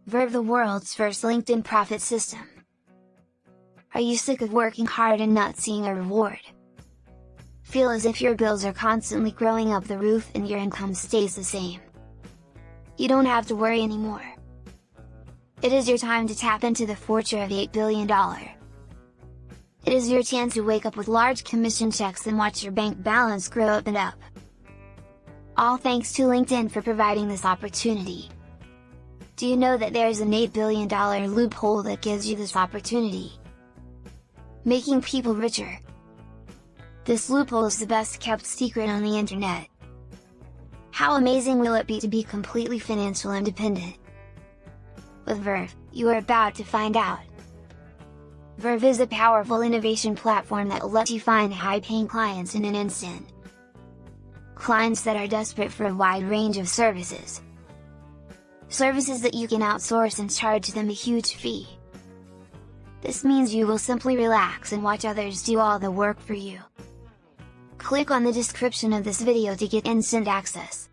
Verve, the world's first LinkedIn profit system. Are you sick of working hard and not seeing a reward? Feel as if your bills are constantly growing up the roof and your income stays the same? You don't have to worry anymore. It is your time to tap into the fortune of $8 billion. It is your chance to wake up with large commission checks and watch your bank balance grow up and up. All thanks to LinkedIn for providing this opportunity. Do you know that there's an $8 billion loophole that gives you this opportunity? Making people richer. This loophole is the best kept secret on the internet. How amazing will it be to be completely financially independent? With Verve, you are about to find out. Verve is a powerful innovation platform that will let you find high-paying clients in an instant. Clients that are desperate for a wide range of services. Services that you can outsource and charge them a huge fee. This means you will simply relax and watch others do all the work for you. Click on the description of this video to get instant access.